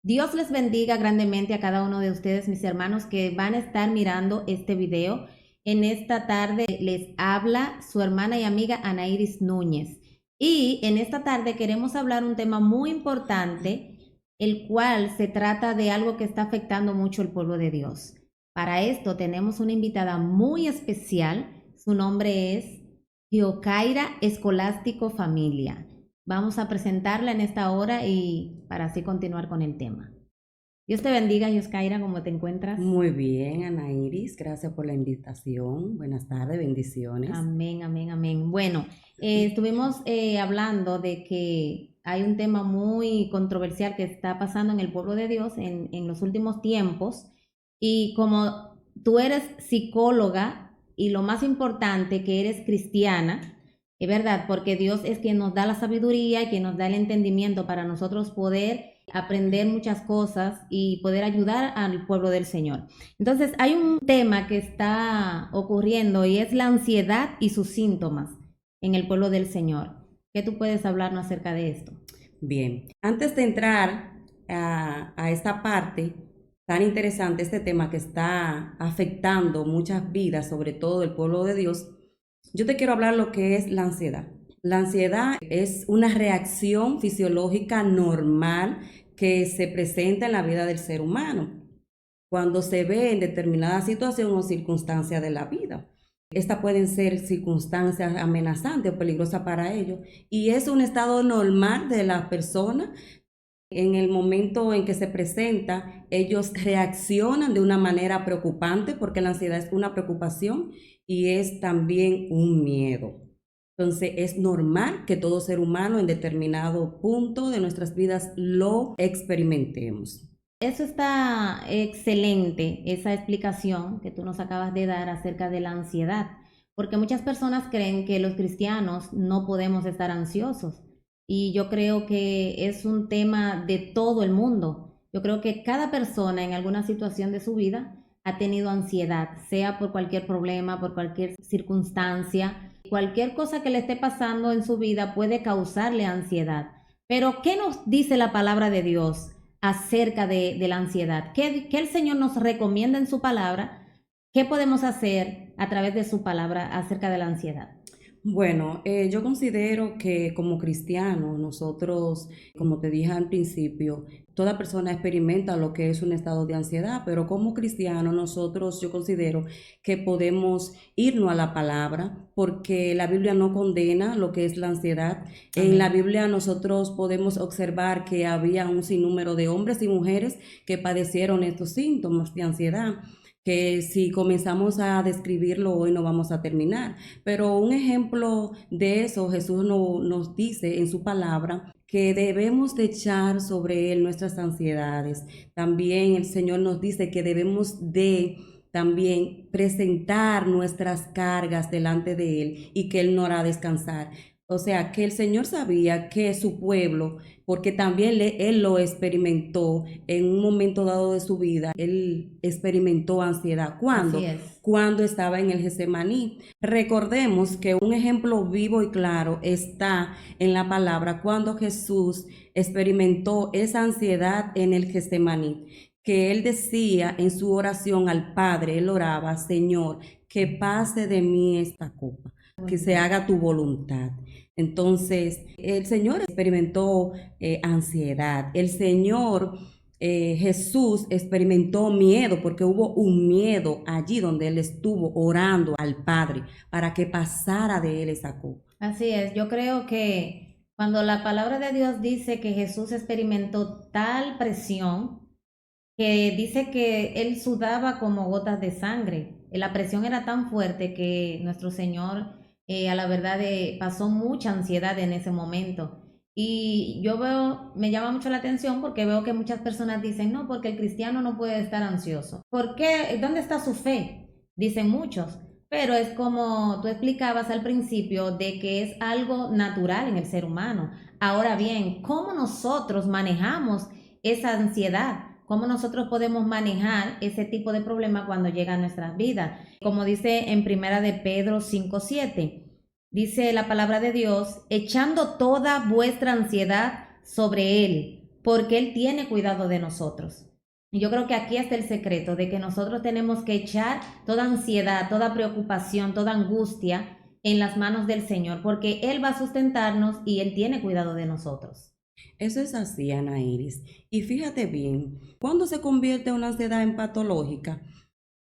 Dios les bendiga grandemente a cada uno de ustedes, mis hermanos, que van a estar mirando este video. En esta tarde les habla su hermana y amiga Anairis Núñez. Y en esta tarde queremos hablar un tema muy importante, el cual se trata de algo que está afectando mucho al pueblo de Dios. Para esto tenemos una invitada muy especial. Su nombre es Giocaira Escolástico Familia. Vamos a presentarla en esta hora y para así continuar con el tema. Dios te bendiga, Giocaira, ¿cómo te encuentras? Muy bien, Ana Iris, gracias por la invitación. Buenas tardes, bendiciones. Amén, amén, amén. Bueno, estuvimos hablando de que hay un tema muy controversial que está pasando en el pueblo de Dios en los últimos tiempos, y como tú eres psicóloga y lo más importante que eres cristiana, es verdad, porque Dios es quien nos da la sabiduría y quien nos da el entendimiento para nosotros poder aprender muchas cosas y poder ayudar al pueblo del Señor. Entonces, hay un tema que está ocurriendo y es la ansiedad y sus síntomas en el pueblo del Señor. ¿Qué tú puedes hablarnos acerca de esto? Bien, antes de entrar a esta parte tan interesante, este tema que está afectando muchas vidas, sobre todo el pueblo de Dios, yo te quiero hablar lo que es la ansiedad. La ansiedad es una reacción fisiológica normal que se presenta en la vida del ser humano cuando se ve en determinada situación o circunstancia de la vida. Estas pueden ser circunstancias amenazantes o peligrosas para ellos, y es un estado normal de la persona. En el momento en que se presenta, ellos reaccionan de una manera preocupante, porque la ansiedad es una preocupación y es también un miedo. Entonces es normal que todo ser humano en determinado punto de nuestras vidas lo experimentemos. Eso está excelente, esa explicación que tú nos acabas de dar acerca de la ansiedad, porque muchas personas creen que los cristianos no podemos estar ansiosos, y yo creo que es un tema de todo el mundo. Yo creo que cada persona en alguna situación de su vida ha tenido ansiedad, sea por cualquier problema, por cualquier circunstancia, cualquier cosa que le esté pasando en su vida puede causarle ansiedad. Pero, ¿qué nos dice la palabra de Dios acerca de la ansiedad? ¿Qué el Señor nos recomienda en su palabra? ¿Qué podemos hacer a través de su palabra acerca de la ansiedad? Bueno, yo considero que como cristianos, nosotros, como te dije al principio, toda persona experimenta lo que es un estado de ansiedad, pero como cristianos nosotros, yo considero que podemos irnos a la palabra, porque la Biblia no condena lo que es la ansiedad. Amén. En la Biblia nosotros podemos observar que había un sinnúmero de hombres y mujeres que padecieron estos síntomas de ansiedad, que si comenzamos a describirlo hoy no vamos a terminar. Pero un ejemplo de eso, Jesús nos dice en su palabra que debemos de echar sobre Él nuestras ansiedades. También el Señor nos dice que debemos de también presentar nuestras cargas delante de Él y que Él nos hará descansar. O sea, que el Señor sabía que su pueblo, porque también Él lo experimentó en un momento dado de su vida, Él experimentó ansiedad. ¿Cuándo? Así es. Cuando estaba en el Getsemaní. Recordemos que un ejemplo vivo y claro está en la palabra cuando Jesús experimentó esa ansiedad en el Getsemaní, que Él decía en su oración al Padre, Él oraba: Señor, que pase de mí esta copa, que se haga tu voluntad. Entonces, el Señor experimentó ansiedad. El Señor Jesús experimentó miedo, porque hubo un miedo allí donde Él estuvo orando al Padre para que pasara de Él esa copa. Así es, yo creo que cuando la palabra de Dios dice que Jesús experimentó tal presión, que dice que él sudaba como gotas de sangre. La presión era tan fuerte que nuestro Señor, a la verdad, pasó mucha ansiedad en ese momento. Y yo veo, me llama mucho la atención porque veo que muchas personas dicen, no, porque el cristiano no puede estar ansioso. ¿Por qué? ¿Dónde está su fe? Dicen muchos. Pero es como tú explicabas al principio, de que es algo natural en el ser humano. Ahora bien, ¿cómo nosotros manejamos esa ansiedad? ¿Cómo nosotros podemos manejar ese tipo de problema cuando llega a nuestras vidas? Como dice en Primera de Pedro 5:7, dice la palabra de Dios: echando toda vuestra ansiedad sobre Él, porque Él tiene cuidado de nosotros. Y yo creo que aquí está el secreto de que nosotros tenemos que echar toda ansiedad, toda preocupación, toda angustia en las manos del Señor, porque Él va a sustentarnos y Él tiene cuidado de nosotros. Eso es así, Ana Iris. Y fíjate bien, ¿cuándo se convierte una ansiedad en patológica?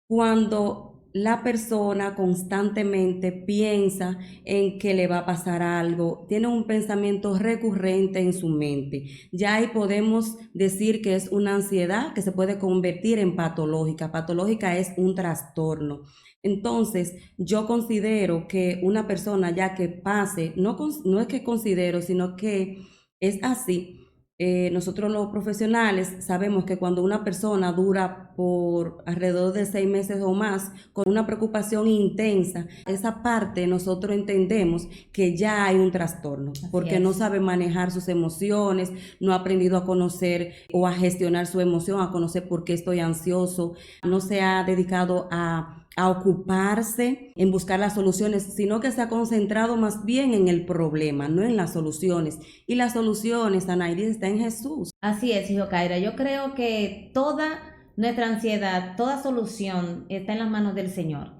Cuando la persona constantemente piensa en que le va a pasar algo, tiene un pensamiento recurrente en su mente. Ya ahí podemos decir que es una ansiedad que se puede convertir en patológica. Patológica es un trastorno. Entonces, yo considero que una persona ya que pase, no es que considero, sino que es así. Nosotros los profesionales sabemos que cuando una persona dura por alrededor de 6 meses o más con una preocupación intensa, esa parte nosotros entendemos que ya hay un trastorno, Así porque es. no sabe manejar sus emociones, no ha aprendido a conocer o a gestionar su emoción, a conocer por qué estoy ansioso, no se ha dedicado a ocuparse en buscar las soluciones, sino que se ha concentrado más bien en el problema, no en las soluciones. Y las soluciones, Anairis, está en Jesús. Así es, hijo Kaira. Yo creo que toda nuestra ansiedad, toda solución está en las manos del Señor.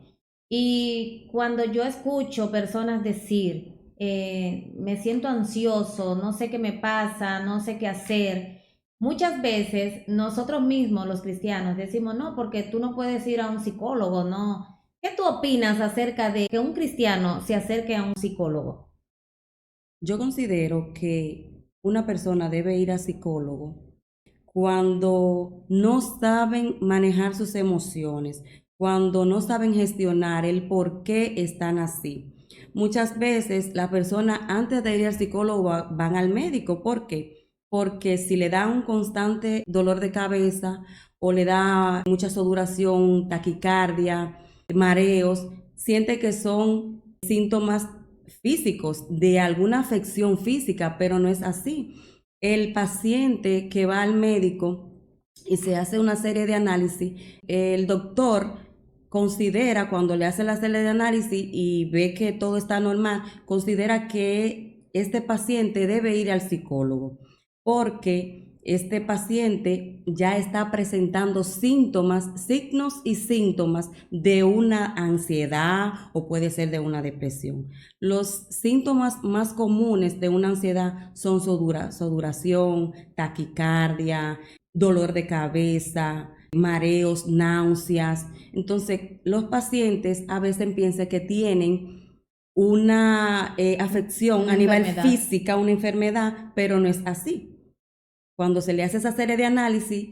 Y cuando yo escucho personas decir, me siento ansioso, no sé qué me pasa, no sé qué hacer, muchas veces nosotros mismos, los cristianos, decimos, no, porque tú no puedes ir a un psicólogo, no. ¿Qué tú opinas acerca de que un cristiano se acerque a un psicólogo? Yo considero que una persona debe ir a psicólogo cuando no saben manejar sus emociones, cuando no saben gestionar el por qué están así. Muchas veces la persona antes de ir al psicólogo van al médico. ¿Por qué? Porque si le da un constante dolor de cabeza o le da mucha sudoración, taquicardia, mareos, siente que son síntomas físicos de alguna afección física, pero no es así. El paciente que va al médico y se hace una serie de análisis, el doctor considera, cuando le hace la serie de análisis y ve que todo está normal, considera que este paciente debe ir al psicólogo, porque este paciente ya está presentando síntomas, signos y síntomas de una ansiedad o puede ser de una depresión. Los síntomas más comunes de una ansiedad son sudoración, taquicardia, dolor de cabeza, mareos, náuseas. Entonces, los pacientes a veces piensan que tienen una afección Una a nivel enfermedad. física, una enfermedad, pero no es así. Cuando se le hace esa serie de análisis,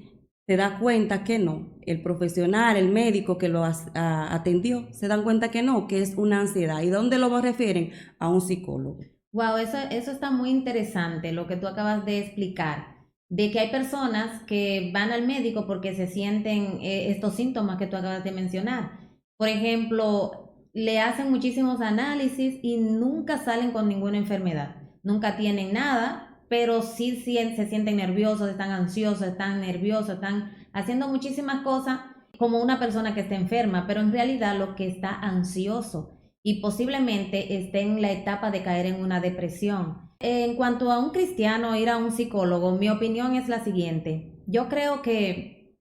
se da cuenta que no. El profesional, el médico que lo atendió, se dan cuenta que no, que es una ansiedad. ¿Y dónde lo refieren? A un psicólogo. Wow, eso está muy interesante lo que tú acabas de explicar, de que hay personas que van al médico porque se sienten estos síntomas que tú acabas de mencionar. Por ejemplo, le hacen muchísimos análisis y nunca salen con ninguna enfermedad, nunca tienen nada, pero sí se sienten nerviosos, están ansiosos, están nerviosos, están haciendo muchísimas cosas como una persona que está enferma, pero en realidad lo que está ansioso y posiblemente esté en la etapa de caer en una depresión. En cuanto a un cristiano ir a un psicólogo, mi opinión es la siguiente. Yo creo que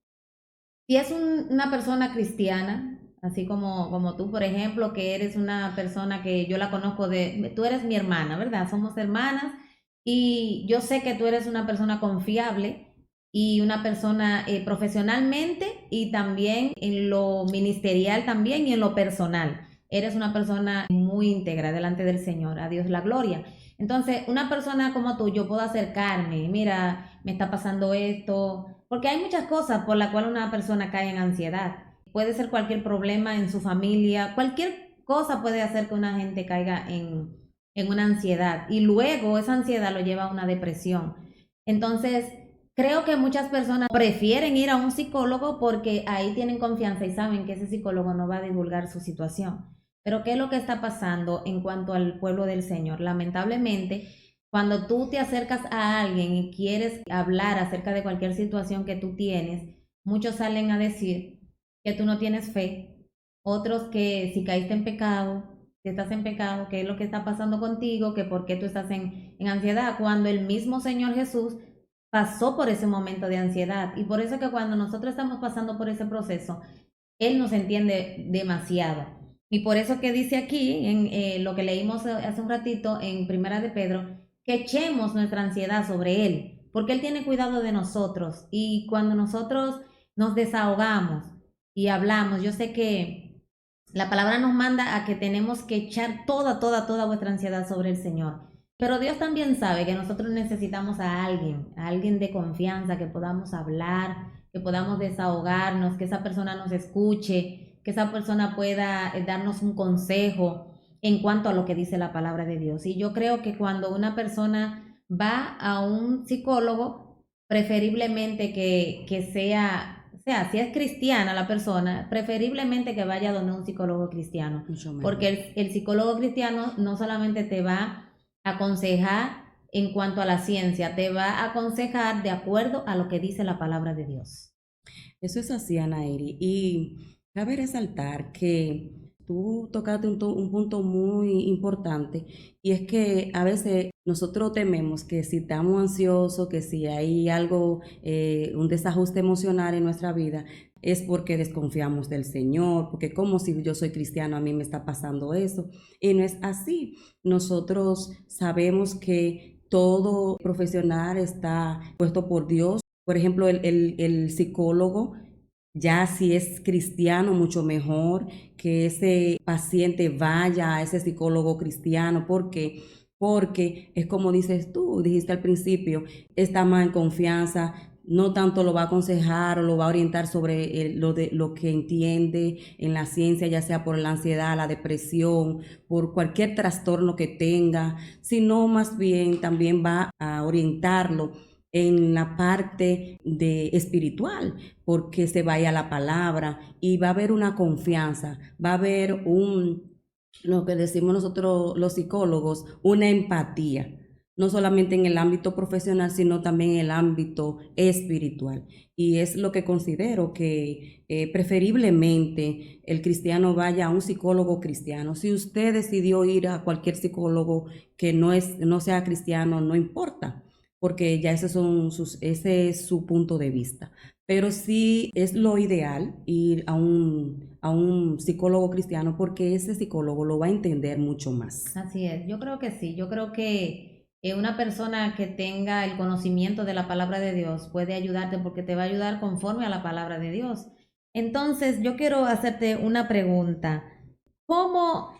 si es una persona cristiana, así como tú, por ejemplo, que eres una persona que yo la conozco tú eres mi hermana, ¿verdad? Somos hermanas y yo sé que tú eres una persona confiable y una persona profesionalmente y también en lo ministerial también y en lo personal. Eres una persona muy íntegra delante del Señor, a Dios la gloria. Entonces, una persona como tú, yo puedo acercarme, mira, me está pasando esto, porque hay muchas cosas por las cuales una persona cae en ansiedad. Puede ser cualquier problema en su familia, cualquier cosa puede hacer que una gente caiga en una ansiedad y luego esa ansiedad lo lleva a una depresión. Entonces, creo que muchas personas prefieren ir a un psicólogo porque ahí tienen confianza y saben que ese psicólogo no va a divulgar su situación. Pero ¿qué es lo que está pasando en cuanto al pueblo del Señor? Lamentablemente, cuando tú te acercas a alguien y quieres hablar acerca de cualquier situación que tú tienes, muchos salen a decir que tú no tienes fe, otros que si caíste en pecado, que estás en pecado, qué es lo que está pasando contigo, que por qué tú estás en ansiedad, cuando el mismo Señor Jesús pasó por ese momento de ansiedad. Y por eso que cuando nosotros estamos pasando por ese proceso, Él nos entiende demasiado. Y por eso que dice aquí, en lo que leímos hace un ratito en Primera de Pedro, que echemos nuestra ansiedad sobre Él, porque Él tiene cuidado de nosotros. Y cuando nosotros nos desahogamos y hablamos, yo sé que la palabra nos manda a que tenemos que echar toda vuestra ansiedad sobre el Señor. Pero Dios también sabe que nosotros necesitamos a alguien de confianza, que podamos hablar, que podamos desahogarnos, que esa persona nos escuche, que esa persona pueda darnos un consejo en cuanto a lo que dice la palabra de Dios. Y yo creo que cuando una persona va a un psicólogo, preferiblemente que sea, o sea, si es cristiana la persona, preferiblemente que vaya donde un psicólogo cristiano, Mucho mejor. porque el psicólogo cristiano no solamente te va a aconsejar en cuanto a la ciencia, te va a aconsejar de acuerdo a lo que dice la palabra de Dios. Eso es así, Anairi. Y cabe resaltar que tú tocaste un punto muy importante y es que a veces nosotros tememos que si estamos ansiosos, que si hay algo, un desajuste emocional en nuestra vida, es porque desconfiamos del Señor, porque como si yo soy cristiano a mí me está pasando eso. Y no es así. Nosotros sabemos que todo profesional está puesto por Dios. Por ejemplo, el psicólogo, ya si es cristiano, mucho mejor que ese paciente vaya a ese psicólogo cristiano. ¿Por qué? Porque es como dices tú, dijiste al principio, está más en confianza, no tanto lo va a aconsejar o lo va a orientar sobre lo que entiende en la ciencia, ya sea por la ansiedad, la depresión, por cualquier trastorno que tenga, sino más bien también va a orientarlo en la parte de espiritual, porque se vaya a la palabra y va a haber una confianza, va a haber lo que decimos nosotros los psicólogos, una empatía, no solamente en el ámbito profesional, sino también en el ámbito espiritual. Y es lo que considero que preferiblemente el cristiano vaya a un psicólogo cristiano. Si usted decidió ir a cualquier psicólogo que no sea cristiano, no importa, porque ya ese es su punto de vista. Pero sí es lo ideal ir a un psicólogo cristiano porque ese psicólogo lo va a entender mucho más. Así es, yo creo que sí, yo creo que una persona que tenga el conocimiento de la palabra de Dios puede ayudarte porque te va a ayudar conforme a la palabra de Dios. Entonces, yo quiero hacerte una pregunta. ¿Cómo,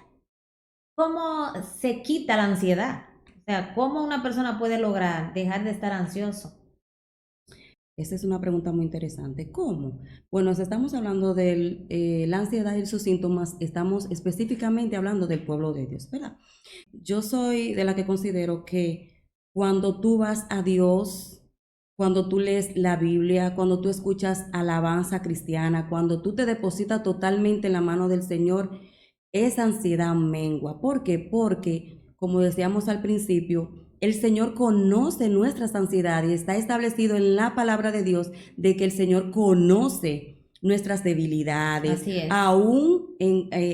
cómo se quita la ansiedad? O sea, ¿cómo una persona puede lograr dejar de estar ansioso? Esa es una pregunta muy interesante. ¿Cómo? Bueno, si estamos hablando de la ansiedad y sus síntomas, estamos específicamente hablando del pueblo de Dios, ¿verdad? Yo soy de la que considero que cuando tú vas a Dios, cuando tú lees la Biblia, cuando tú escuchas alabanza cristiana, cuando tú te depositas totalmente en la mano del Señor, esa ansiedad mengua. ¿Por qué? Porque, como decíamos al principio, el Señor conoce nuestras ansiedades y está establecido en la palabra de Dios de que el Señor conoce nuestras debilidades, Así es. aún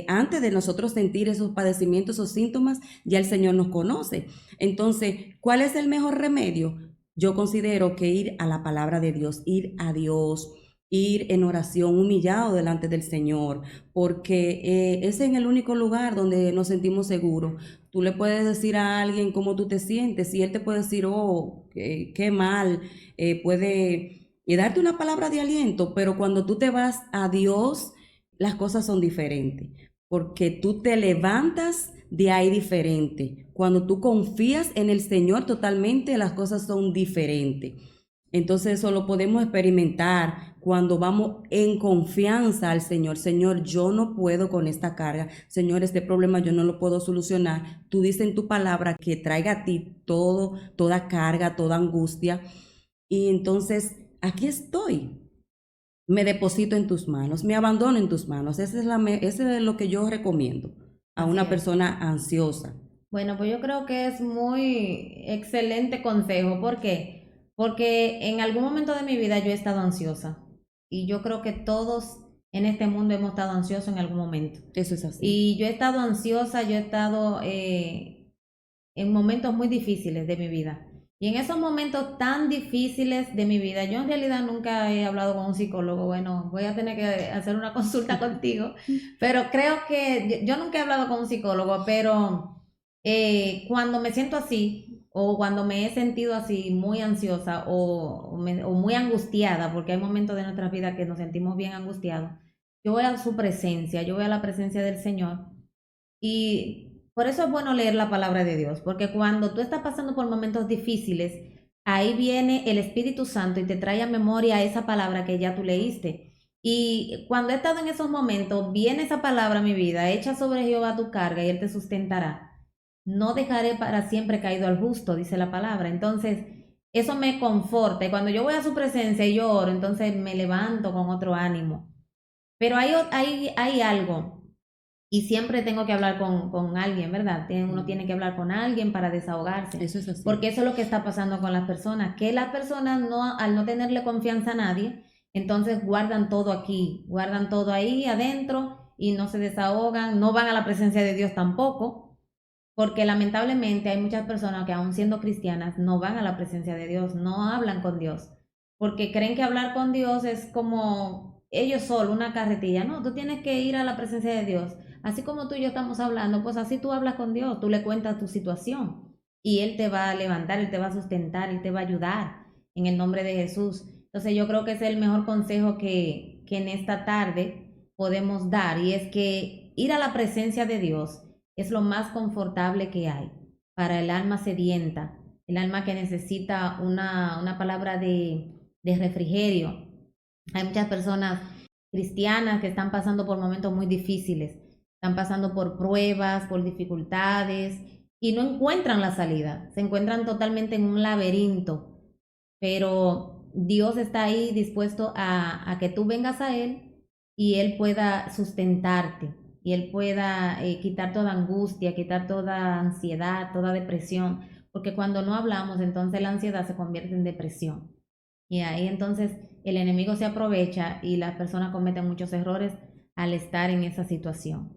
antes de nosotros sentir esos padecimientos, esos síntomas, ya el Señor nos conoce. Entonces, ¿cuál es el mejor remedio? Yo considero que ir a la palabra de Dios, ir a Dios, ir en oración humillado delante del Señor, porque es en el único lugar donde nos sentimos seguros. Tú le puedes decir a alguien cómo tú te sientes y él te puede decir, oh, qué mal, puede darte una palabra de aliento, pero cuando tú te vas a Dios, las cosas son diferentes, porque tú te levantas de ahí diferente. Cuando tú confías en el Señor totalmente, las cosas son diferentes. Entonces eso lo podemos experimentar cuando vamos en confianza al Señor. Señor, yo no puedo con esta carga. Señor, este problema yo no lo puedo solucionar. Tú dices en tu palabra que traiga a ti toda carga, toda angustia. Y entonces aquí estoy. Me deposito en tus manos, me abandono en tus manos. Ese es lo que yo recomiendo a Así una es. persona ansiosa. Bueno, pues yo creo que es muy excelente consejo. ¿Por qué? Porque en algún momento de mi vida yo he estado ansiosa y yo creo que todos en este mundo hemos estado ansiosos en algún momento. Eso es así. Y yo he estado ansiosa, yo he estado en momentos muy difíciles de mi vida. Y en esos momentos tan difíciles de mi vida, yo en realidad nunca he hablado con un psicólogo. Bueno, voy a tener que hacer una consulta contigo, pero creo que yo nunca he hablado con un psicólogo, pero cuando me siento así o cuando me he sentido así muy ansiosa o muy angustiada, porque hay momentos de nuestra vida que nos sentimos bien angustiados, yo voy a su presencia, yo voy a la presencia del Señor y por eso es bueno leer la palabra de Dios, porque cuando tú estás pasando por momentos difíciles, ahí viene el Espíritu Santo y te trae a memoria esa palabra que ya tú leíste. Y cuando he estado en esos momentos, viene esa palabra a mi vida, echa sobre Jehová tu carga y él te sustentará. No dejaré para siempre caído al justo, dice la palabra. Entonces, eso me conforta. Y cuando yo voy a su presencia y yo oro, entonces me levanto con otro ánimo. Pero hay algo y siempre tengo que hablar con alguien, ¿verdad? Uno tiene que hablar con alguien para desahogarse, Eso es así. porque eso es lo que está pasando con las personas, que las personas no, al no tenerle confianza a nadie, entonces guardan todo aquí, guardan todo ahí adentro y no se desahogan, no van a la presencia de Dios tampoco, porque lamentablemente hay muchas personas que aún siendo cristianas no van a la presencia de Dios, no hablan con Dios, porque creen que hablar con Dios es como ellos solo, una carretilla. No, tú tienes que ir a la presencia de Dios. Así como tú y yo estamos hablando, pues así tú hablas con Dios, tú le cuentas tu situación y Él te va a levantar, Él te va a sustentar, Él te va a ayudar en el nombre de Jesús. Entonces yo creo que ese es el mejor consejo que en esta tarde podemos dar y es que ir a la presencia de Dios es lo más confortable que hay para el alma sedienta, el alma que necesita una palabra de refrigerio. Hay muchas personas cristianas que están pasando por momentos muy difíciles, están pasando por pruebas, por dificultades y no encuentran la salida, se encuentran totalmente en un laberinto, pero Dios está ahí dispuesto a que tú vengas a Él y Él pueda sustentarte y Él pueda quitar toda angustia, quitar toda ansiedad, toda depresión, porque cuando no hablamos, entonces la ansiedad se convierte en depresión. Y ahí entonces el enemigo se aprovecha y las personas cometen muchos errores al estar en esa situación.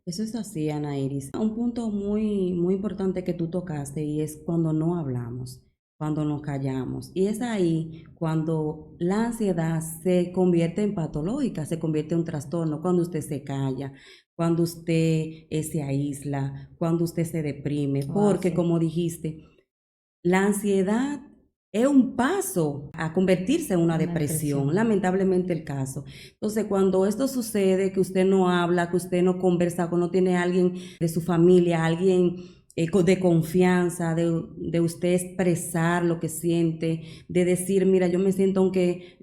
Eso es así, Ana Iris. Un punto muy importante que tú tocaste y es cuando no hablamos, cuando nos callamos. Y es ahí cuando la ansiedad se convierte en patológica, se convierte en un trastorno, cuando usted se calla, cuando usted se aísla, cuando usted se deprime, Wow, porque sí. como dijiste, la ansiedad es un paso a convertirse en una Una depresión, depresión. lamentablemente el caso. Entonces, cuando esto sucede, que usted no habla, que usted no conversa, que no tiene a alguien de su familia, alguien de confianza, de usted expresar lo que siente, de decir, mira, yo me siento aunque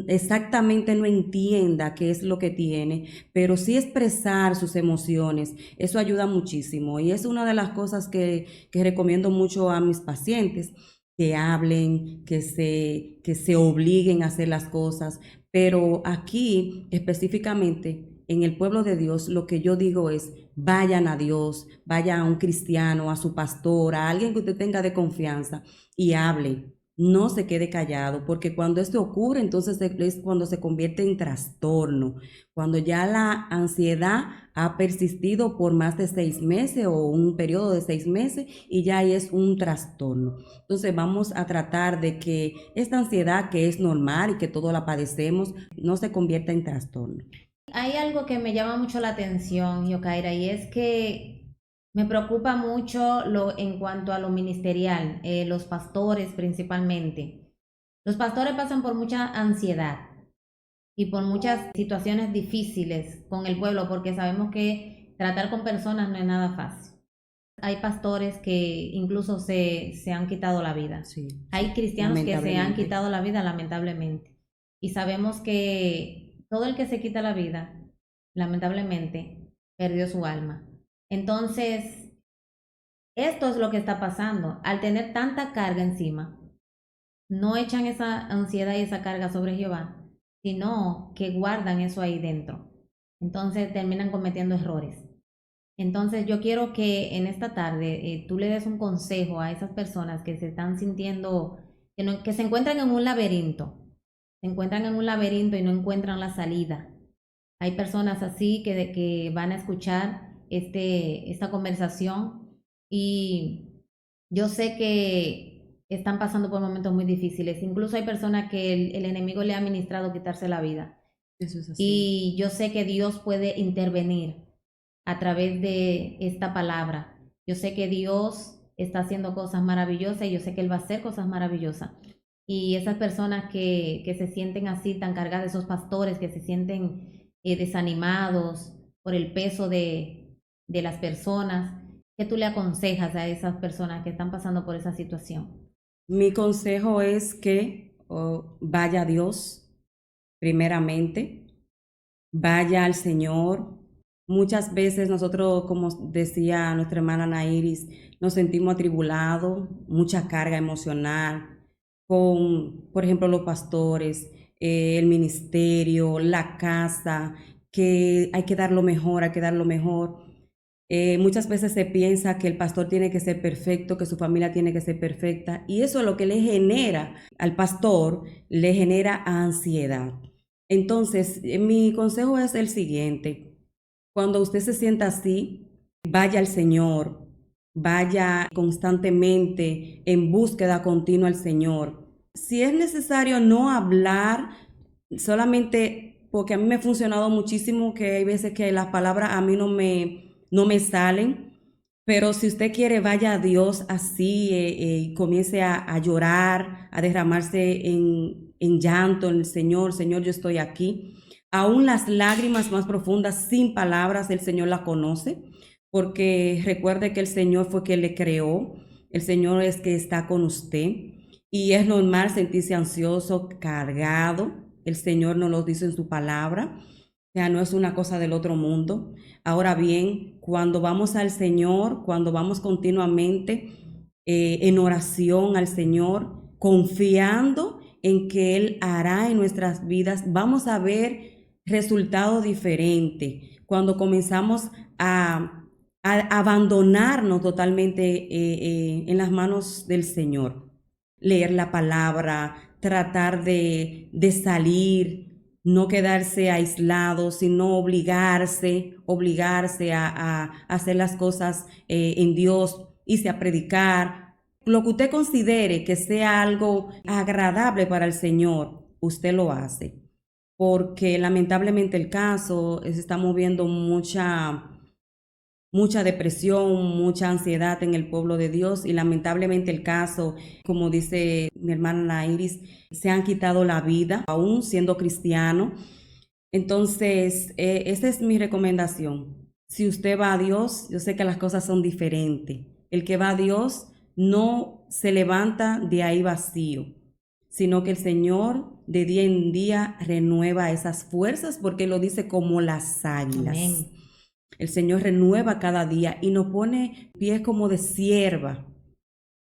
exactamente no entienda qué es lo que tiene, pero sí expresar sus emociones, eso ayuda muchísimo. Y es una de las cosas que recomiendo mucho a mis pacientes que hablen, que se obliguen a hacer las cosas. Pero aquí, específicamente, en el pueblo de Dios, lo que yo digo es, vayan a Dios, vayan a un cristiano, a su pastor, a alguien que usted tenga de confianza y hable. No se quede callado, porque cuando esto ocurre, entonces es cuando se convierte en trastorno, cuando ya la ansiedad ha persistido por más de 6 meses o un periodo de 6 meses y ya ahí es un trastorno. Entonces vamos a tratar de que esta ansiedad que es normal y que todos la padecemos no se convierta en trastorno. Hay algo que me llama mucho la atención, Yokaira, y es que me preocupa mucho en cuanto a lo ministerial, los pastores principalmente. Los pastores pasan por mucha ansiedad y por muchas situaciones difíciles con el pueblo, porque sabemos que tratar con personas no es nada fácil. Hay pastores que incluso se han quitado la vida. Sí, Hay cristianos que se han lamentablemente. quitado la vida lamentablemente. Y sabemos que todo el que se quita la vida, lamentablemente, perdió su alma. Entonces, esto es lo que está pasando. Al tener tanta carga encima, no echan esa ansiedad y esa carga sobre Jehová, sino que guardan eso ahí dentro. Entonces terminan cometiendo errores. Entonces yo quiero que en esta tarde tú le des un consejo a esas personas que se están sintiendo, que se encuentran en un laberinto, se encuentran en un laberinto y no encuentran la salida. Hay personas así que van a escuchar esta conversación y yo sé que están pasando por momentos muy difíciles. Incluso hay personas que el enemigo le ha ministrado quitarse la vida. Eso es así. Y yo sé que Dios puede intervenir a través de esta palabra. Yo sé que Dios está haciendo cosas maravillosas y yo sé que Él va a hacer cosas maravillosas. Y esas personas que se sienten así, tan cargadas, esos pastores que se sienten desanimados por el peso de las personas, ¿qué tú le aconsejas a esas personas que están pasando por esa situación? Mi consejo es que vaya a Dios primeramente, vaya al Señor. Muchas veces nosotros, como decía nuestra hermana Nairis, nos sentimos atribulados, mucha carga emocional con, por ejemplo, los pastores, el ministerio, la casa, que hay que dar lo mejor, hay que dar lo mejor. Muchas veces se piensa que el pastor tiene que ser perfecto, que su familia tiene que ser perfecta, y eso es lo que le genera al pastor, le genera ansiedad. Entonces, mi consejo es el siguiente: cuando usted se sienta así, vaya al Señor, vaya constantemente en búsqueda continua al Señor. Si es necesario no hablar, solamente porque a mí me ha funcionado muchísimo, que hay veces que las palabras a mí no me salen, pero si usted quiere, vaya a Dios así y comience a llorar, a derramarse en llanto en el Señor. Señor, yo estoy aquí. Aún las lágrimas más profundas, sin palabras, el Señor las conoce, porque recuerde que el Señor fue quien le creó, el Señor es que está con usted, y es normal sentirse ansioso, cargado. El Señor nos lo dice en su palabra, o sea, no es una cosa del otro mundo. Ahora bien, cuando vamos al Señor, cuando vamos continuamente en oración al Señor, confiando en que Él hará en nuestras vidas, vamos a ver resultados diferentes. Cuando comenzamos a abandonarnos totalmente en las manos del Señor, leer la palabra, tratar de salir, no quedarse aislado, sino obligarse a hacer las cosas en Dios, irse a predicar. Lo que usted considere que sea algo agradable para el Señor, usted lo hace. Porque lamentablemente el caso, estamos viendo mucha depresión, mucha ansiedad en el pueblo de Dios, y lamentablemente el caso, como dice mi hermana Iris, se han quitado la vida aún siendo cristiano. Entonces, esa es mi recomendación. Si usted va a Dios, yo sé que las cosas son diferentes. El que va a Dios no se levanta de ahí vacío, sino que el Señor de día en día renueva esas fuerzas, porque lo dice como las águilas. Amén. El Señor renueva cada día y nos pone pies como de sierva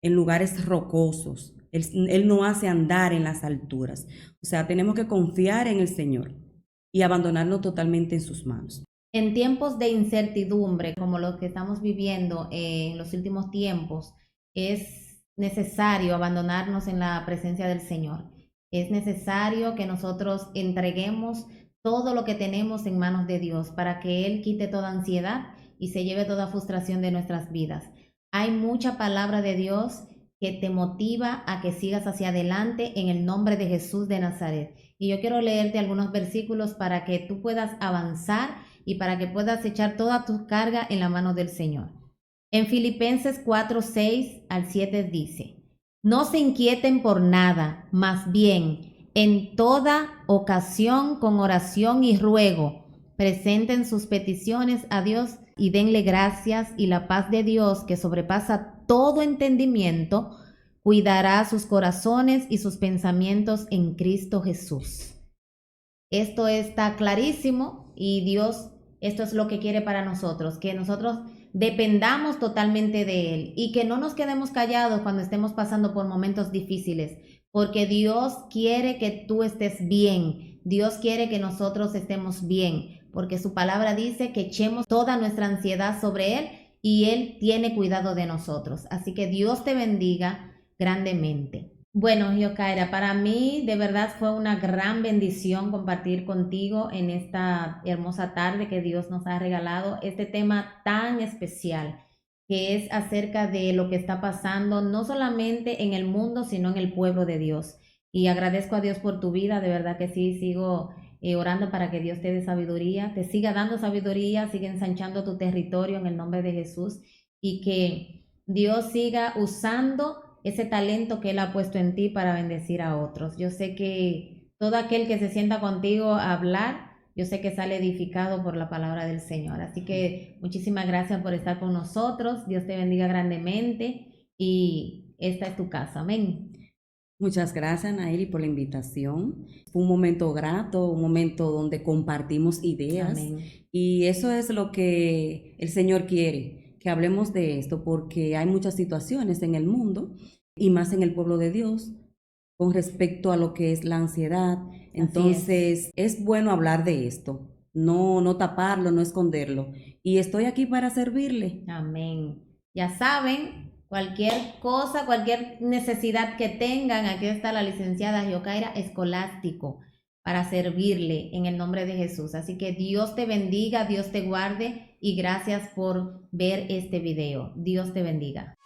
en lugares rocosos. Él no hace andar en las alturas. O sea, tenemos que confiar en el Señor y abandonarnos totalmente en sus manos. En tiempos de incertidumbre, como los que estamos viviendo en los últimos tiempos, es necesario abandonarnos en la presencia del Señor. Es necesario que nosotros entreguemos todo lo que tenemos en manos de Dios para que Él quite toda ansiedad y se lleve toda frustración de nuestras vidas. Hay mucha palabra de Dios que te motiva a que sigas hacia adelante en el nombre de Jesús de Nazaret. Y yo quiero leerte algunos versículos para que tú puedas avanzar y para que puedas echar toda tu carga en la mano del Señor. En Filipenses 4, 6 al 7 dice: no se inquieten por nada, más bien, en toda ocasión, con oración y ruego, presenten sus peticiones a Dios y denle gracias, y la paz de Dios, que sobrepasa todo entendimiento, cuidará sus corazones y sus pensamientos en Cristo Jesús. Esto está clarísimo y Dios, esto es lo que quiere para nosotros, que nosotros dependamos totalmente de Él y que no nos quedemos callados cuando estemos pasando por momentos difíciles, porque Dios quiere que tú estés bien, Dios quiere que nosotros estemos bien, porque su palabra dice que echemos toda nuestra ansiedad sobre Él y Él tiene cuidado de nosotros. Así que Dios te bendiga grandemente. Bueno, Yokaira, para mí de verdad fue una gran bendición compartir contigo en esta hermosa tarde que Dios nos ha regalado este tema tan especial. que es acerca de lo que está pasando, no solamente en el mundo, sino en el pueblo de Dios. Y agradezco a Dios por tu vida, de verdad que sí, sigo orando para que Dios te dé sabiduría, te siga dando sabiduría, siga ensanchando tu territorio en el nombre de Jesús y que Dios siga usando ese talento que Él ha puesto en ti para bendecir a otros. Yo sé que todo aquel que se sienta contigo a hablar, yo sé que sale edificado por la palabra del Señor. Así que muchísimas gracias por estar con nosotros. Dios te bendiga grandemente y esta es tu casa. Amén. Muchas gracias, Nairi, por la invitación. Fue un momento grato, un momento donde compartimos ideas Amén. y eso es lo que el Señor quiere, que hablemos de esto, porque hay muchas situaciones en el mundo y más en el pueblo de Dios con respecto a lo que es la ansiedad. Entonces, es bueno hablar de esto, no taparlo, no esconderlo. Y estoy aquí para servirle. Amén. Ya saben, cualquier cosa, cualquier necesidad que tengan, aquí está la licenciada Giocaira Escolástico para servirle en el nombre de Jesús. Así que Dios te bendiga, Dios te guarde y gracias por ver este video. Dios te bendiga.